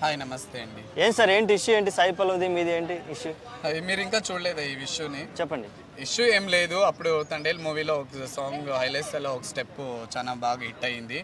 Hi నమస్తే అండి. ఏం సార్ ఏంటి ఇష్యూ ఏంటి? సాయి పల్లవిది మీది ఏంటి ఇష్యూ? అది మీరు ఇంకా చూడలేదా ఈ ఇష్యూని? చెప్పండి. ఇష్యూ ఏం లేదు. అప్పుడు తండేల్ మూవీలో ఒక సాంగ్ హైలైట్స్లో ఒక స్టెప్ చాలా బాగా హిట్ అయ్యింది.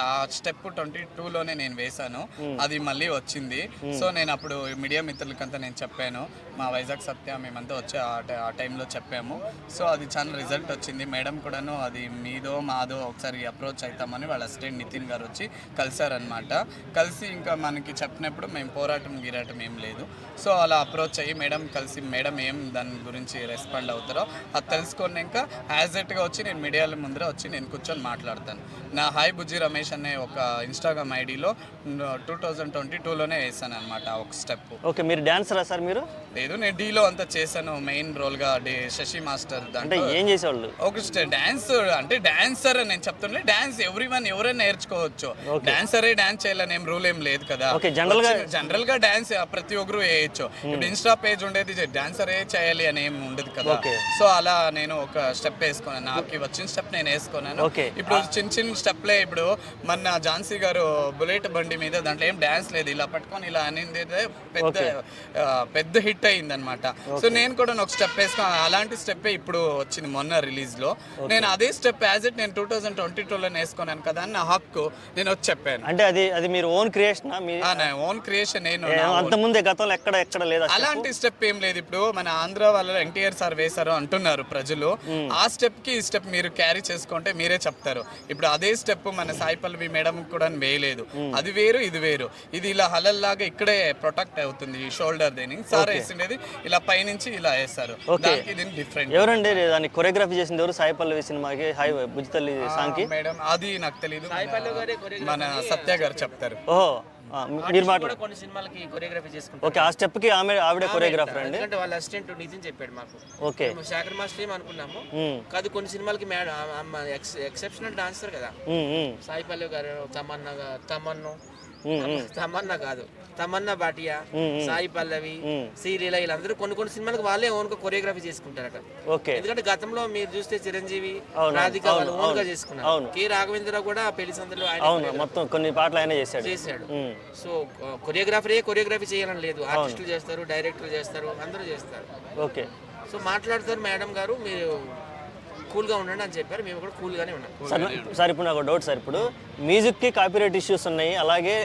ఆ స్టెప్ 22లోనే నేను వేశాను. అది మళ్ళీ వచ్చింది. సో నేను అప్పుడు మీడియా మిత్రులకంతా నేను చెప్పాను, మా వైజాగ్ సత్య మేమంతా వచ్చి ఆ టైంలో చెప్పాము. సో అది చాలా రిజల్ట్ వచ్చింది. మేడం కూడాను అది మీదో మాదో ఒకసారి అప్రోచ్ అవుతామని వాళ్ళ అసిస్టెంట్ నితిన్ గారు వచ్చి కలిసారనమాట. కలిసి ఇంకా మనకి చెప్పినప్పుడు మేము పోరాటం గిరాటం ఏం లేదు. సో అలా అప్రోచ్ అయ్యి మేడం కలిసి మేడం ఏం దాని గురించి రెస్పాండ్ అవుతారో అది తెలుసుకున్నాక యాజ్ ఎట్గా వచ్చి నేను మీడియాల ముందర వచ్చి నేను కూర్చొని మాట్లాడతాను. నా హాయ్ బుజ్జి రమేష్ అనే ఒక ఇన్స్టాగ్రామ్ ఐడిలో 2022లోనే వేసాను అనమాట ఒక స్టెప్. ఓకే, మీరు డాన్సరా సార్? మీరు లేదు, నేను డీలో అంతా చేశాను మెయిన్ రోల్గా. శశి మాస్టర్ అంటే ఏం చేసేవాళ్ళు? ఒక డాన్స్ అంటే డాన్సర్ నేను చెప్తుంటే డాన్స్ ఎవరైనా నేర్చుకోవచ్చు. డాన్సరే డాన్స్ చేయాలని ఏం రూల్ ఏం లేదు కదా. జనరల్ గా డాన్స్ ప్రతి ఒక్కరు వేయచ్చు. ఇప్పుడు ఇన్స్టా పేజ్ ఉండేది డాన్సరే చేయాలి అని ఏం ఉండదు కదా. సో అలా నేను ఒక స్టెప్ వేసుకున్నాను. నాకు వచ్చిన స్టెప్ నేను వేసుకున్నాను. ఇప్పుడు చిన్న స్టెప్లే. ఇప్పుడు మన ఝాన్సీ గారు బుల్లెట్ బండి మీద దాంట్లో ఏం డాన్స్ లేదు, ఇలా పట్టుకొని ఇలా అనేది పెద్ద హిట్ అయింది అనమాట. సో నేను కూడా ఒక స్టెప్ వేసుకున్నాను. అలాంటి స్టెప్ ఇప్పుడు వచ్చింది మొన్న రిలీజ్ లో. నేను అదే స్టెప్ యాజ్ ఇట్ నేను 2022లో వేసుకున్నాను కదా అని నా హక్కు నేను వచ్చి చెప్పాను. అంటే అది మీరు ఓన్ క్రియేషన్? Own creation. నేను అంతకుముందే గతంలో ఎక్కడ లేదు అలాంటి స్టెప్ ఏం లేదు. ఇప్పుడు మన ఆంధ్ర వాళ్ళ ఎన్టీఆర్ సార్ వేశారు అంటున్నారు ప్రజలు. ఆ స్టెప్ కి ఈ స్టెప్ మీరు క్యారీ చేసుకుంటే మీరే చెప్తారు. ఇప్పుడు అదే స్టెప్ మన సాయి పల్లవి మేడం కూడా వేయలేదు. అది వేరు ఇది వేరు. ఇది ఇలా హలల్లాగా ఇక్కడే ప్రొటెక్ట్ అవుతుంది ఈ షోల్డర్ దేని. సార్ వేసిండేది ఇలా పైనుంచి ఇలా వేస్తారు. దానికి డిఫరెంట్. ఎవరండి దాన్ని కొరియోగ్రఫీ చేసింది? ఎవరు? సాయి పల్లవి సినిమాకి హాయ్ బుజ్జి తల్లి సాంగ్ కి మేడం అది నాకు తెలియదు. మన సత్య గారు చెప్తారు. ఓహో, మీరు మాట్లాడు. కొన్ని సినిమాలకి కొరియోగ్రఫీ చేసుకుంటారు. ఓకే, ఆ స్టెప్ కి ఆవిడ కొరియోగ్రాఫర్ అండి. ఎందుకంటే వాళ్ళ అసిస్టెంట్ నితిన్ చెప్పాడు మాకు. ఓకే, శేఖర్ మాస్టర్ ఏం అనుకున్నాము కాదు. కొన్ని సినిమాలకి ఎక్సెప్షనల్ డాన్సర్ కదా సాయి పల్లవి గారు. తమన్నా కాదు, తమన్నా భాటియా, సాయి పల్లవి, సీరియల్ వీళ్ళందరూ కొన్ని సినిమాలకు వాళ్ళే ఓన్ గా కొరియోగ్రఫీ చేసుకుంటారట. ఎందుకంటే గతంలో మీరు చూస్తే చిరంజీవి, రాధిక వాళ్ళు ఓన్ గా చేసుకున్నారు. కె రాఘవేంద్రరావు కూడా పెళ్లి సందర్లో మొత్తం కొన్ని పాటలు ఆయన చేశాడు. సో కొరియోగ్రఫీ చేయాలని లేదు. ఆర్టిస్టులు చేస్తారు, డైరెక్టర్లు చేస్తారు, అందరూ చేస్తారు. ఓకే, సో మాట్లాడతారు మేడం గారు, మీరు కూల్గా ఉండండి అని చెప్పారు. మేము కూడా కూల్గానే ఉన్నాం. సార్ ఇప్పుడు నాకు డౌట్ సార్, ఇప్పుడు మ్యూజిక్కి కాపీరైట్ ఇష్యూస్ ఉన్నాయి, అలాగే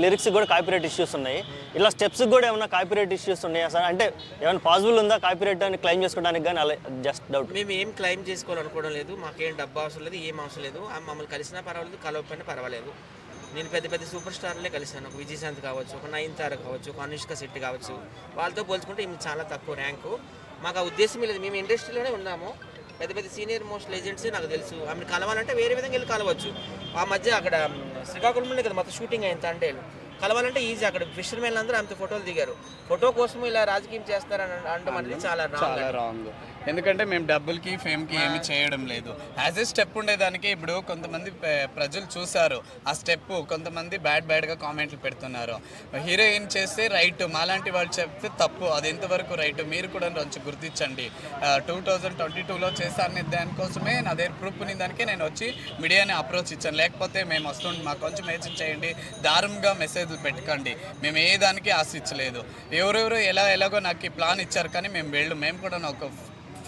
లిరిక్స్కి కూడా కాపీరైట్ ఇష్యూస్ ఉన్నాయి. ఇలా స్టెప్స్కి కూడా ఏమైనా కాపీరైట్ ఇష్యూస్ ఉన్నాయా సార్? అంటే ఏమైనా పాసిబుల్ ఉందా కాపీరైట్ అని క్లెయిమ్ చేసుకోవడానికి? కానీ అలా జస్ట్ డౌట్. మేము ఏం క్లెయిమ్ చేసుకోవాలనుకోవడం లేదు. మాకేం డబ్బు అవసరం లేదు, ఏం అవసరం లేదు. మమ్మల్ని కలిసినా పర్వాలేదు, కలవకపోయినా పర్వాలేదు. నేను పెద్ద సూపర్ స్టార్లే కలిసాను. ఒక విజయశాంతి కావచ్చు, ఒక నయనతార కావచ్చు, ఒక అనుష్క శెట్టి కావచ్చు. వాళ్ళతో పోల్చుకుంటే ఈమె చాలా తక్కువ ర్యాంకు. మాకు ఆ ఉద్దేశం లేదు. మేము ఇండస్ట్రీలోనే ఉన్నాము. పెద్ద సీనియర్ మోస్ట్ లెజెండ్సే నాకు తెలుసు. ఆమెను కలవాలంటే వేరే విధంగా వెళ్ళి కలవచ్చు. ఆ మధ్య అక్కడ శ్రీకాకుళంలో కదా మొత్తం షూటింగ్ అయింది తండేలు. కలవాలంటే ఈజీ. అక్కడ ఫిషర్మెన్ అందరూ ఆమెతో ఫోటోలు దిగారు. ఫోటో కోసం ఇలా రాజకీయం చేస్తారని అనడం అనేది చాలా రాంగ్. ఎందుకంటే మేము డబ్బులకి ఫేమ్కి ఏమి చేయడం లేదు. యాజ్ ఏ స్టెప్ ఉండేదానికి ఇప్పుడు కొంతమంది ప్రజలు చూసారు ఆ స్టెప్. కొంతమంది బ్యాడ్గా కామెంట్లు పెడుతున్నారు. హీరోయిన్ చేస్తే రైట్, మాలాంటి వాళ్ళు చెప్తే తప్పు. అది ఎంతవరకు రైట్ మీరు కూడా కొంచెం గుర్తించండి. 2022లో చేశాను దానికోసమే నా దగ్గర ప్రూఫ్ ఉన్న దానికే నేను వచ్చి మీడియాని అప్రోచ్ ఇచ్చాను. లేకపోతే మేము వస్తుండే మాకు కొంచెం మెసేజ్ చేయండి, దారుణంగా మెసేజ్లు పెట్టకండి. మేము ఏ దానికి ఆశించలేదు. ఎవరెవరు ఎలాగో నాకు ఈ ప్లాన్ ఇచ్చారు, కానీ మేము కూడా ఒక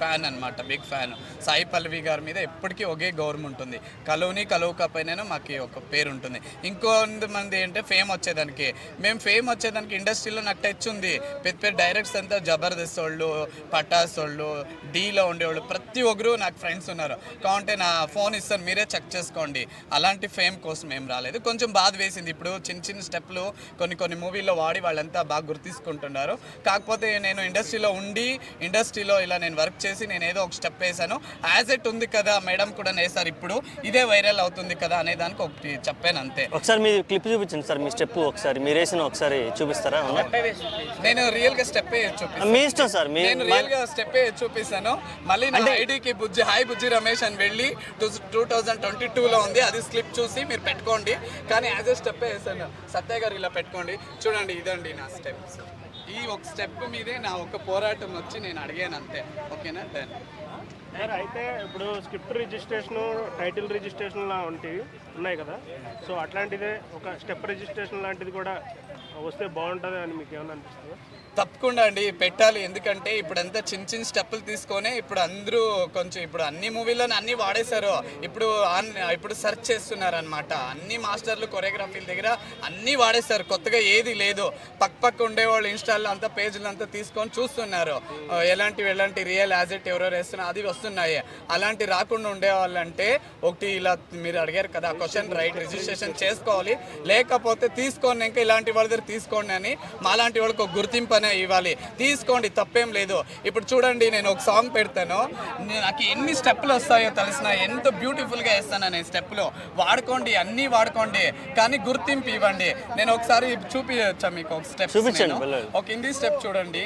ఫ్యాన్ అనమాట, బిగ్ ఫ్యాన్. సాయి పల్లవి గారి మీద ఎప్పటికీ ఒకే గౌరవం ఉంటుంది. కలవకపోయినా మాకు ఒక పేరు ఉంటుంది. ఇంకొంతమంది అంటే ఫేమ్ వచ్చేదానికి ఇండస్ట్రీలో నాకు టచ్ ఉంది. పెద్ద డైరెక్టర్స్ అంతా జబర్దస్త్ వాళ్ళు, పటాస్ వాళ్ళు, డీలో ఉండేవాళ్ళు ప్రతి ఒక్కరు నాకు ఫ్రెండ్స్ ఉన్నారు. కావంటే నా ఫోన్ ఇస్తాను, మీరే చెక్ చేసుకోండి. అలాంటి ఫేమ్ కోసం ఏం రాలేదు. కొంచెం బాధ వేసింది. ఇప్పుడు చిన్న స్టెప్లు కొన్ని మూవీల్లో వాడి వాళ్ళంతా బాగా గుర్తించుకుంటున్నారు. కాకపోతే నేను ఇండస్ట్రీలో ఇలా నేను వర్క్ చేసి నేను ఏదో ఒక స్టెప్ వేసాను. యాజ్ ఇట్ ఉంది కదా, మేడం కూడా వేసారు, ఇప్పుడు ఇదే వైరల్ అవుతుంది కదా అనే దానికి ఒకటి చెప్పాను అంతే. ఒకసారి మీ క్లిప్ చూపించండి సార్, మీ స్టెప్ ఒకసారి మీరు వేసిన ఒకసారి చూపిస్తారా? నేను రియల్ గా స్టెప్ చూపిస్తాను. మీ ఇష్టం సార్, నేను రియల్ గా స్టెప్ చూపిస్తాను. మళ్ళీ నా ఐడికి హాయ్ బుజ్జి రమేష్ అని వెళ్ళి 2022లో ఉంది, అది స్లిప్ చూసి మీరు పెట్టుకోండి. కానీ యాజ్ ఏ స్టెప్ వేసాను. సత్య గారు ఇలా పెట్టుకోండి, చూడండి ఇదండి నా స్టెప్స్. ఈ ఒక స్టెప్ మీదే నా ఒక పోరాటం వచ్చి నేను అడిగాను అంతే. ఓకేనా? అయితే ఇప్పుడు స్క్రిప్ట్ రిజిస్ట్రేషన్, టైటిల్ రిజిస్ట్రేషన్ లా ఉంటాయి. ఉన్నాయి కదా, సో అట్లాంటిదే ఒక స్టెప్ రిజిస్ట్రేషన్ లాంటిది కూడా వస్తే బాగుంటుంది అని మీకు ఏమైనా అనిపిస్తుందా? తప్పకుండా అండి పెట్టాలి. ఎందుకంటే ఇప్పుడంతా చిన్న చిన్న స్టెప్పులు తీసుకొని ఇప్పుడు అందరూ కొంచెం ఇప్పుడు అన్ని మూవీలను అన్ని వాడేశారు. ఇప్పుడు సెర్చ్ చేస్తున్నారు అనమాట. అన్ని మాస్టర్లు కొరియోగ్రఫీల దగ్గర అన్నీ వాడేశారు. కొత్తగా ఏది లేదు. పక్క ఉండేవాళ్ళు ఇన్స్టాల్లో అంతా పేజీలు అంతా తీసుకొని చూస్తున్నారు. ఎలాంటి రియల్ యాజ్ ఇట్ ఎవరో వేస్తున్నారు అది వస్తున్నాయి. అలాంటి రాకుండా ఉండేవాళ్ళంటే ఒకటి ఇలా మీరు అడిగారు కదా క్వశ్చన్ రైట్ రిజిస్ట్రేషన్ చేసుకోవాలి. లేకపోతే తీసుకోండి ఇంకా ఇలాంటి వాళ్ళ దగ్గర తీసుకోండి అని మాలాంటి వాళ్ళకి ఒక గుర్తింపు అనే ఇవ్వాలి. తీసుకోండి తప్పేం లేదు. ఇప్పుడు చూడండి నేను ఒక సాంగ్ పెడతాను, నాకు ఎన్ని స్టెప్పులు వస్తాయో తెలిసిన ఎంత బ్యూటిఫుల్గా వేస్తాను నేను స్టెప్పులు. వాడుకోండి అన్నీ వాడుకోండి కానీ గుర్తింపు ఇవ్వండి. నేను ఒకసారి చూపించా మీకు ఒక స్టెప్, ఒక హిందీ స్టెప్ చూడండి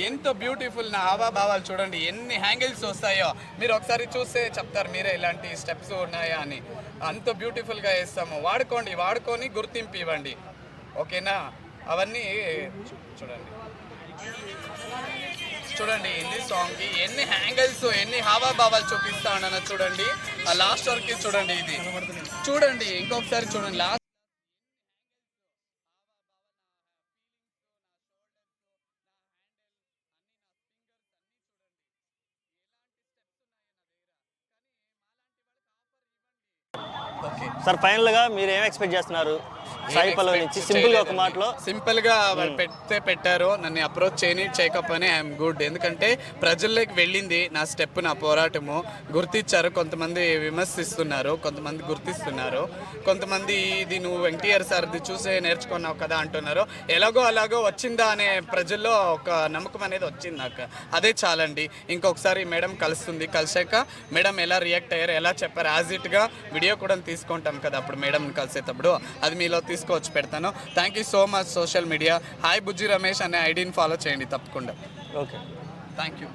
ఎంత బ్యూటిఫుల్. నా హావభావాలు చూడండి ఎన్ని హ్యాంగిల్స్ వస్తాయో. మీరు ఒకసారి చూస్తే చెప్తారు మీరే ఇలాంటి స్టెప్స్ ఉన్నాయా అని. అంత బ్యూటిఫుల్గా వేస్తాము. వాడుకొని గుర్తింపు ఇవ్వండి. ఓకేనా? అవన్నీ చూడండి హిందీ సాంగ్కి ఎన్ని హ్యాంగిల్స్ ఎన్ని హావాభావాలు చూపిస్తా ఉన్నానో చూడండి. ఆ లాస్ట్ వరకు చూడండి. ఇది చూడండి ఇంకొకసారి చూడండి. లాస్ట్ సార్ ఫైనల్గా మీరు ఏం ఎక్స్పెక్ట్ చేస్తున్నారు సాయి పల్లవి నుంచి? సింపుల్గా ఒక మాటలో. సింపుల్గా వాళ్ళు పెట్టారు. నన్ను అప్రోచ్ చేయకపోయినా ఐఎమ్ గుడ్. ఎందుకంటే ప్రజల్లోకి వెళ్ళింది నా స్టెప్, నా పోరాటము. గుర్తించారు. కొంతమంది విమర్శిస్తున్నారు, కొంతమంది గుర్తిస్తున్నారు, కొంతమంది ఇది నువ్వు ఎన్టీఆర్ సార్ది చూసే నేర్చుకున్నావు కదా అంటున్నారు. అలాగో వచ్చిందా అనే ప్రజల్లో ఒక నమ్మకం అనేది వచ్చింది నాకు. అదే చాలండి. ఇంకొకసారి మేడం కలుస్తుంది. కలిసాక మేడం ఎలా రియాక్ట్ అయ్యారు, ఎలా చెప్పారు యాజ్ ఇట్గా వీడియో కూడా తీసుకుంటాం కదా అప్పుడు మేడం కలిసేటప్పుడు, అది మీలో తీసుకొచ్చి పెడతాను. Thank you so much social media. Hi Bujji Ramesh అనే ఐడిని ఫాలో చేయండి తప్పకుండా. Okay, thank you.